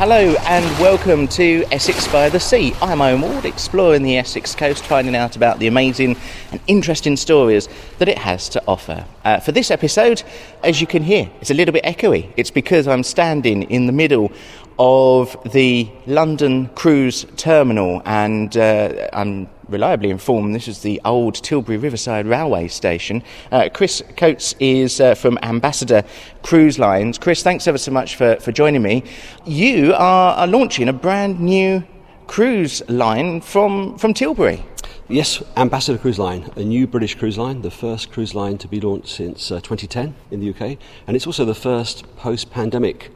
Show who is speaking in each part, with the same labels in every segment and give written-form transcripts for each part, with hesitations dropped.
Speaker 1: Hello and welcome to Essex by the Sea. I'm Owen, exploring the Essex coast, finding out about the amazing and interesting stories that it has to offer. For this episode, as you can hear, it's a little bit echoey. It's because I'm standing in the middle of the London cruise terminal, and I'm reliably informed this is the old Tilbury Riverside railway station. Chris Coates is from Ambassador Cruise Lines. Chris, thanks ever so much for joining me. You are launching a brand new cruise line from Tilbury.
Speaker 2: Yes, Ambassador Cruise Line, a new British cruise line, the first cruise line to be launched since 2010 in the UK, and it's also the first post-pandemic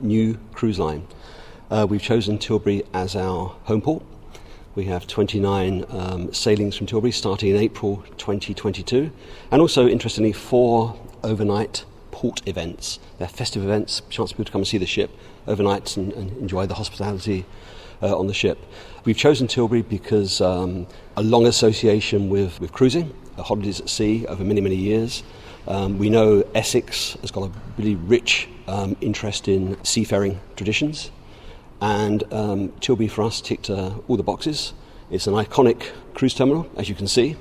Speaker 2: new cruise line. We've chosen Tilbury as our home port. We have 29 sailings from Tilbury starting in April 2022, and also, interestingly, 4 overnight port events. They're festive events, chance for people to come and see the ship overnight and enjoy the hospitality on the ship. We've chosen Tilbury because a long association with cruising, holidays at sea over many, many years. We know Essex has got a really rich interest in seafaring traditions, and Tilbury for us ticked all the boxes. It's an iconic cruise terminal, as you can see,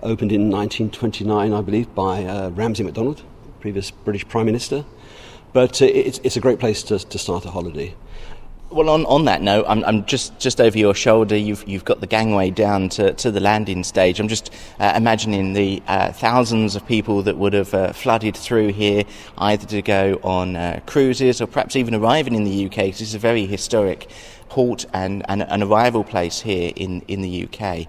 Speaker 2: opened in 1929, I believe, by Ramsay MacDonald, previous British Prime Minister. But it's a great place to start a holiday.
Speaker 1: Well, on that note, I'm just over your shoulder. You've got the gangway down to the landing stage. I'm just imagining the thousands of people that would have flooded through here, either to go on cruises or perhaps even arriving in the UK. Because it's a very historic port and an arrival place here in the UK.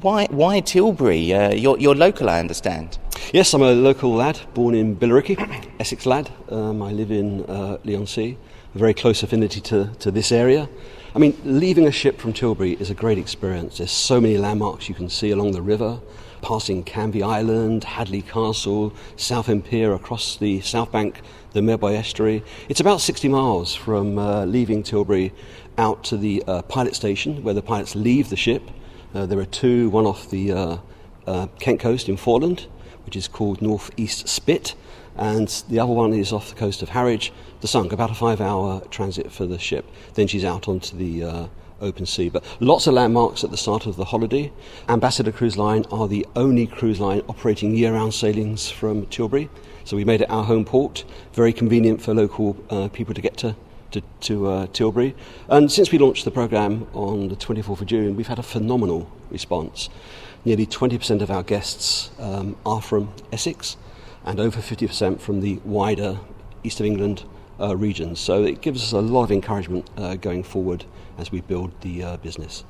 Speaker 1: Why Tilbury? You're local, I understand.
Speaker 2: Yes, I'm a local lad, born in Billericay, Essex lad. I live in Leigh-on-Sea. A very close affinity to this area. I mean, leaving a ship from Tilbury is a great experience. There's so many landmarks you can see along the river, passing Canvey Island, Hadley Castle, Southend Pier, across the South Bank, the Medway Estuary. It's about 60 miles from leaving Tilbury out to the pilot station, where the pilots leave the ship. There are 2, one off the Kent coast in Foreland, which is called North East Spit, and the other one is off the coast of Harwich, the Sunk, about a 5-hour transit for the ship. Then she's out onto the open sea. But lots of landmarks at the start of the holiday. Ambassador Cruise Line are the only cruise line operating year-round sailings from Tilbury. So we made it our home port, very convenient for local people to get to Tilbury. And since we launched the programme on the 24th of June, we've had a phenomenal response. Nearly 20% of our guests are from Essex, and over 50% from the wider East of England regions. So it gives us a lot of encouragement going forward as we build the business.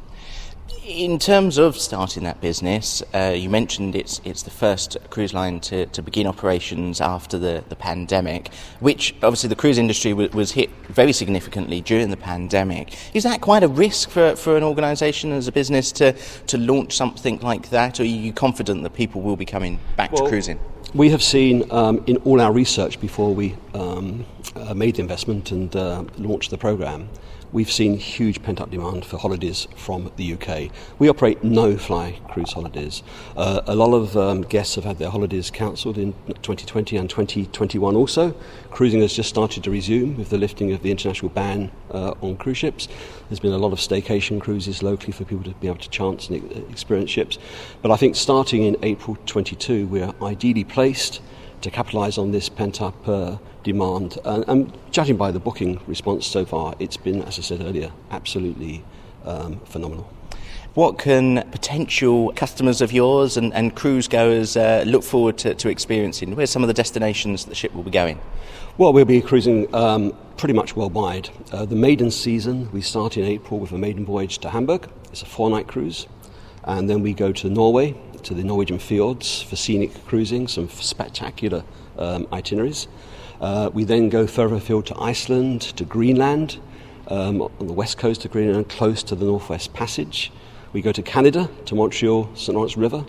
Speaker 1: In terms of starting that business, you mentioned it's the first cruise line to begin operations after the pandemic, which obviously the cruise industry was hit very significantly during the pandemic. Is that quite a risk for an organisation as a business to launch something like that, or are you confident that people will be coming back to cruising?
Speaker 2: We have seen in all our research before we made the investment and launched the programme, we've seen huge pent-up demand for holidays from the UK. We operate no-fly cruise holidays. A lot of guests have had their holidays cancelled in 2020 and 2021 also. Cruising has just started to resume with the lifting of the international ban on cruise ships. There's been a lot of staycation cruises locally for people to be able to chance and experience ships. But I think starting in April 22, we're ideally placed to capitalise on this pent-up demand. And judging by the booking response so far, it's been, as I said earlier, absolutely phenomenal.
Speaker 1: What can potential customers of yours and cruise goers look forward to experiencing? Where's some of the destinations the ship will be going?
Speaker 2: Well, we'll be cruising pretty much worldwide. The maiden season, we start in April with a maiden voyage to Hamburg. It's a 4-night cruise. And then we go to Norway, to the Norwegian fjords for scenic cruising, some spectacular itineraries. We then go further afield to Iceland, to Greenland, on the west coast of Greenland, close to the Northwest Passage. We go to Canada, to Montreal, St. Lawrence River,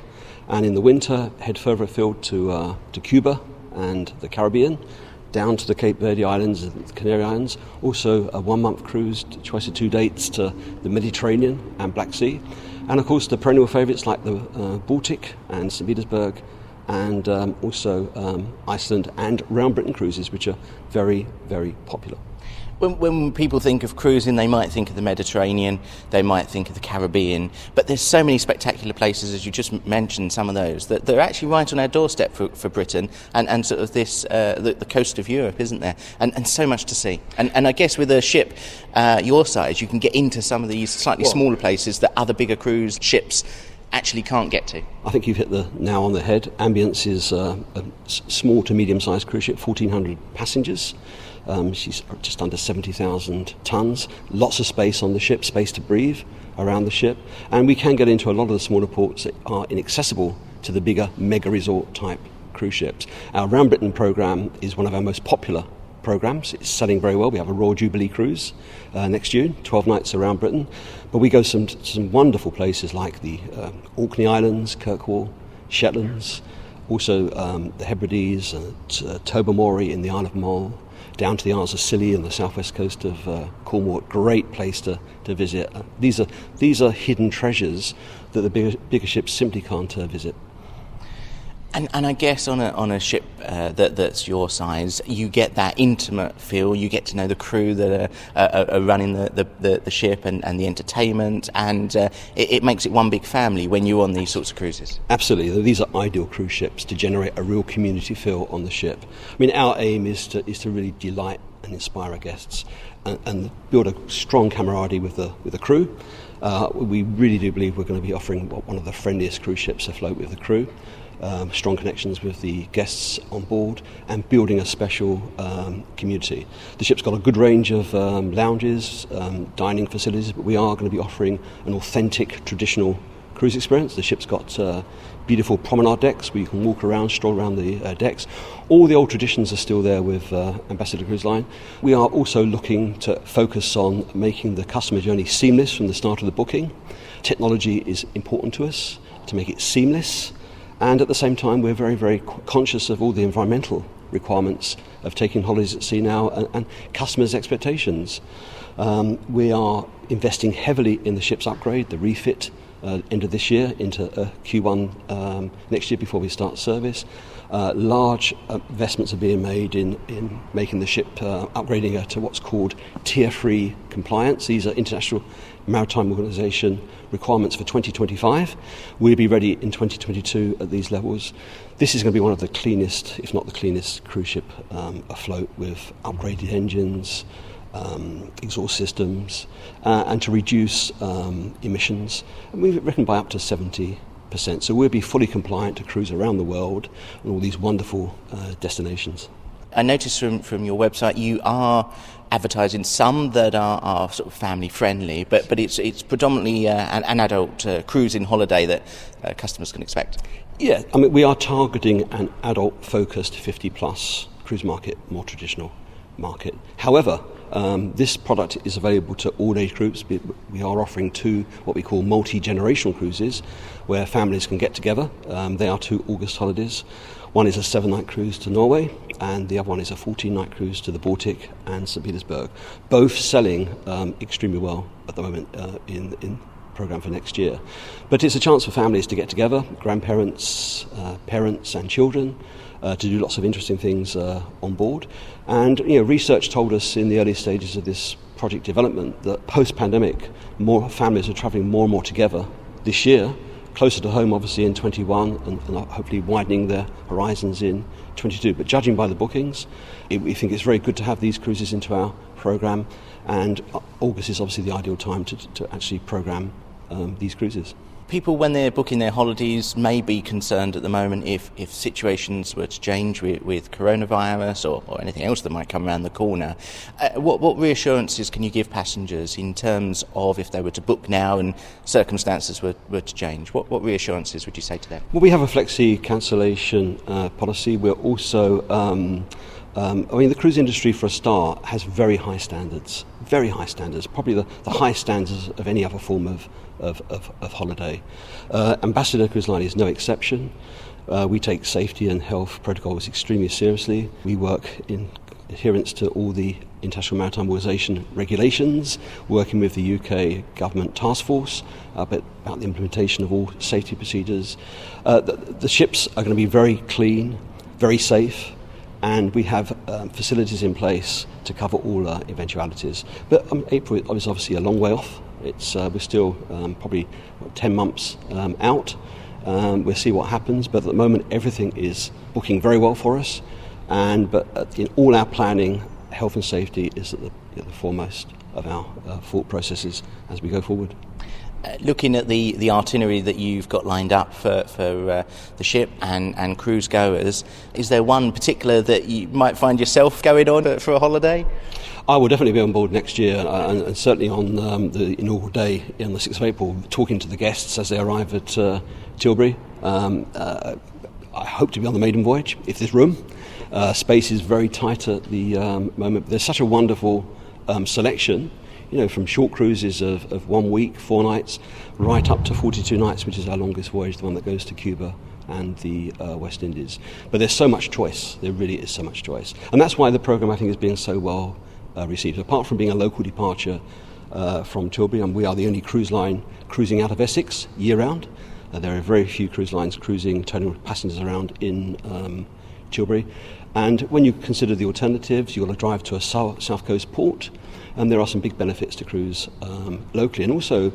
Speaker 2: and in the winter head further afield to Cuba and the Caribbean, down to the Cape Verde Islands and the Canary Islands. Also a 1-month cruise, choice of 2 dates, to the Mediterranean and Black Sea. And of course the perennial favourites like the Baltic and St. Petersburg, and also Iceland and round Britain cruises, which are very, very popular.
Speaker 1: When people think of cruising, they might think of the Mediterranean, they might think of the Caribbean, but there's so many spectacular places, as you just mentioned, some of those, that they're actually right on our doorstep for Britain and sort of this, the coast of Europe, isn't there? And so much to see. And I guess with a ship your size, you can get into some of these slightly smaller places that other bigger cruise ships actually can't get to.
Speaker 2: I think you've hit the nail on the head. Ambience is a small to medium-sized cruise ship, 1,400 passengers. She's just under 70,000 tonnes. Lots of space on the ship, space to breathe around the ship. And we can get into a lot of the smaller ports that are inaccessible to the bigger mega resort type cruise ships. Our Round Britain programme is one of our most popular programmes. It's selling very well. We have a Royal Jubilee cruise next June, 12 nights around Britain. But we go to some wonderful places like the Orkney Islands, Kirkwall, Shetlands, also the Hebrides, Tobermory in the Isle of Mull, down to the Isles of Scilly and the southwest coast of Cornwall. Great place to visit. These are hidden treasures that the bigger ships simply can't visit.
Speaker 1: And I guess on a ship that's your size, you get that intimate feel. You get to know the crew that are running the ship and the entertainment, and it makes it one big family when you're on these sorts of cruises.
Speaker 2: Absolutely, these are ideal cruise ships to generate a real community feel on the ship. I mean, our aim is to really delight and inspire our guests and build a strong camaraderie with the crew. We really do believe we're going to be offering one of the friendliest cruise ships afloat with the crew. Strong connections with the guests on board and building a special community. The ship's got a good range of lounges, dining facilities, but we are going to be offering an authentic traditional cruise experience. The ship's got beautiful promenade decks where you can walk around, stroll around the decks. All the old traditions are still there with Ambassador Cruise Line. We are also looking to focus on making the customer journey seamless from the start of the booking. Technology is important to us to make it seamless. And at the same time, we're very, very conscious of all the environmental requirements of taking holidays at sea now and customers' expectations. We are investing heavily in the ship's upgrade, the refit, end of this year into Q1 next year before we start service. Large investments are being made in making the ship, upgrading her to what's called Tier 3 compliance. These are International Maritime Organisation requirements for 2025. We'll be ready in 2022 at these levels. This is going to be one of the cleanest, if not the cleanest, cruise ship afloat, with upgraded engines, exhaust systems, and to reduce emissions. And we reckon by up to 70%. So we'll be fully compliant to cruise around the world on all these wonderful destinations.
Speaker 1: I noticed from your website you are advertising some that are sort of family friendly, but it's predominantly an adult cruising holiday that customers can expect.
Speaker 2: Yeah, I mean, we are targeting an adult focused 50 plus cruise market, more traditional market. However, this product is available to all age groups. We are offering two what we call multi-generational cruises where families can get together. They are 2 August holidays. One is a 7-night cruise to Norway and the other one is a 14-night cruise to the Baltic and St. Petersburg. Both selling extremely well at the moment in programme for next year. But it's a chance for families to get together, grandparents, parents and children, to do lots of interesting things on board. And research told us in the early stages of this project development that post-pandemic, more families are travelling more and more together this year, closer to home obviously in 21 and hopefully widening their horizons in 22. But judging by the bookings, we think it's very good to have these cruises into our programme, and August is obviously the ideal time to actually programme these cruises.
Speaker 1: People, when they're booking their holidays, may be concerned at the moment if situations were to change with coronavirus or anything else that might come around the corner. What reassurances can you give passengers in terms of if they were to book now and circumstances were to change? What reassurances would you say to them?
Speaker 2: Well, we have a flexi cancellation policy. We're also the cruise industry, for a start, has very high standards, probably the highest standards of any other form of holiday. Ambassador Cruise Line is no exception. We take safety and health protocols extremely seriously. We work in adherence to all the International Maritime Organisation regulations, working with the UK government task force about the implementation of all safety procedures. The ships are going to be very clean, very safe, and we have facilities in place to cover all eventualities. But April is obviously a long way off. We're still probably 10 months out. We'll see what happens, but at the moment everything is booking very well for us. But in all our planning, health and safety is at the foremost of our thought processes as we go forward.
Speaker 1: Looking at the itinerary that you've got lined up for the ship and cruise goers, is there one particular that you might find yourself going on for a holiday?
Speaker 2: I will definitely be on board next year, and certainly on the inaugural day on the 6th of April, talking to the guests as they arrive at Tilbury. I hope to be on the maiden voyage, if there's room. Space is very tight at the moment. There's such a wonderful selection, from short cruises of 1 week, 4 nights, right up to 42 nights, which is our longest voyage, the one that goes to Cuba and the West Indies. But there's so much choice. There really is so much choice. And that's why the programme, I think, is being so well received. Apart from being a local departure from Tilbury, and we are the only cruise line cruising out of Essex year-round. There are very few cruise lines turning passengers around in Tilbury. And when you consider the alternatives, you've got to drive to a south coast port, and there are some big benefits to cruise locally. And also,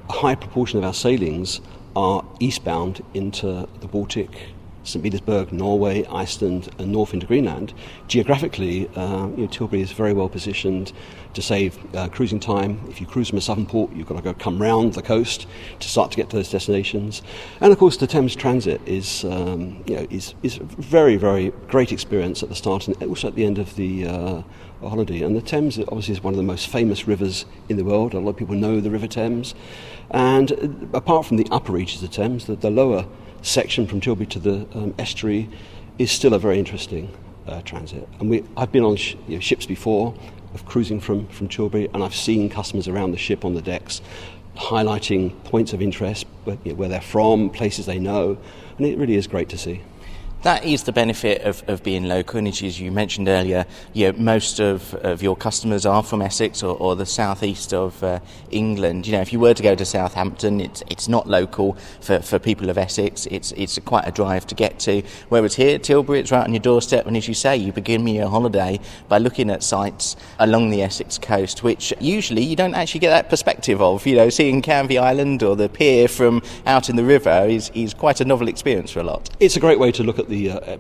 Speaker 2: a high proportion of our sailings are eastbound into the Baltic, St. Petersburg, Norway, Iceland, and north into Greenland. Geographically, Tilbury is very well positioned to save cruising time. If you cruise from a southern port, you've got to come round the coast to start to get to those destinations. And of course, the Thames Transit is a very, very great experience at the start and also at the end of the holiday. And the Thames obviously is one of the most famous rivers in the world. A lot of people know the River Thames. And apart from the upper reaches of the Thames, the lower section from Tilbury to the estuary is still a very interesting transit. And I've been on ships before of cruising from Tilbury, and I've seen customers around the ship on the decks highlighting points of interest, where they're from, places they know, and it really is great to see.
Speaker 1: That is the benefit of being local, and as you mentioned earlier, most of your customers are from Essex or the southeast of England. If you were to go to Southampton, it's not local for people of Essex. It's quite a drive to get to. Whereas here at Tilbury, it's right on your doorstep, and as you say, you begin your holiday by looking at sites along the Essex coast, which usually you don't actually get that perspective of. Seeing Canvey Island or the pier from out in the river is quite a novel experience for a lot.
Speaker 2: It's a great way to look at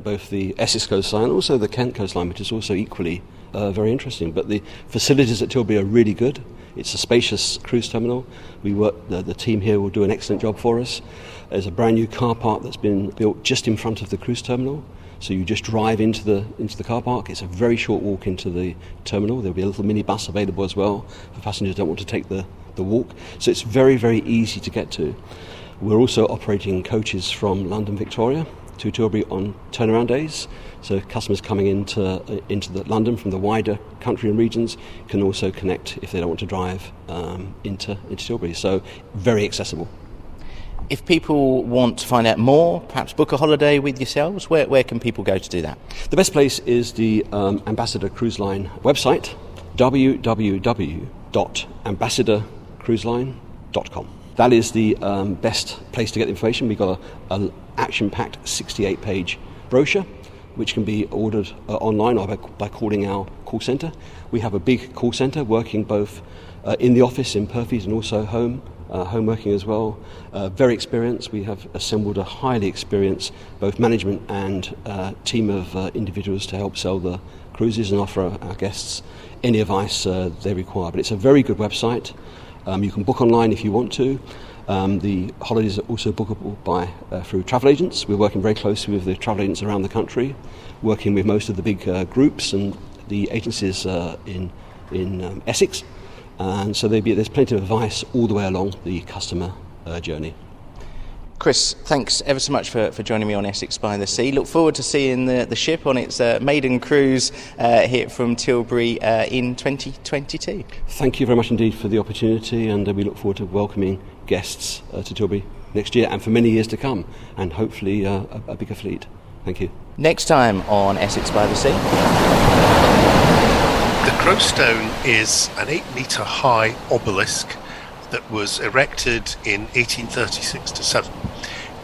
Speaker 2: both the Essex coastline and also the Kent coastline, which is also equally very interesting. But the facilities at Tilbury are really good. It's a spacious cruise terminal. The team here will do an excellent job for us. There's a brand new car park that's been built just in front of the cruise terminal. So you just drive into the car park. It's a very short walk into the terminal. There'll be a little mini bus available as well for passengers who don't want to take the walk. So it's very, very easy to get to. We're also operating coaches from London Victoria to Tilbury on turnaround days, so customers coming into the London from the wider country and regions can also connect if they don't want to drive into Tilbury. So very accessible.
Speaker 1: If people want to find out more, perhaps book a holiday with yourselves, where can people go to do that?
Speaker 2: The best place is the Ambassador Cruise Line website, www.ambassadorcruiseline.com. That is the best place to get the information. We've got an action-packed 68-page brochure, which can be ordered online or by calling our call centre. We have a big call centre working both in the office in Purfleet and also home working as well. Very experienced. We have assembled a highly experienced both management and team of individuals to help sell the cruises and offer our guests any advice they require. But it's a very good website. You can book online if you want to. The holidays are also bookable through travel agents. We're working very closely with the travel agents around the country, working with most of the big groups and the agencies in Essex. And so there's plenty of advice all the way along the customer journey.
Speaker 1: Chris, thanks ever so much for joining me on Essex by the Sea. Look forward to seeing the ship on its maiden cruise here from Tilbury in 2022.
Speaker 2: Thank you very much indeed for the opportunity, and we look forward to welcoming guests to Tilbury next year and for many years to come, and hopefully a bigger fleet. Thank you.
Speaker 1: Next time on Essex by the Sea.
Speaker 3: The Crow Stone is an 8-metre high obelisk that was erected in 1836 to 7,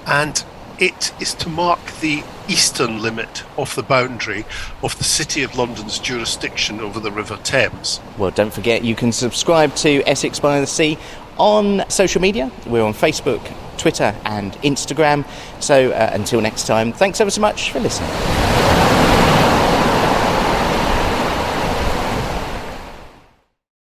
Speaker 3: and It is to mark the eastern limit of the boundary of the City of London's jurisdiction over the River Thames.
Speaker 1: Well, don't forget you can subscribe to Essex by the Sea on social media. We're on Facebook, Twitter and Instagram. So until next time, thanks ever so much for listening.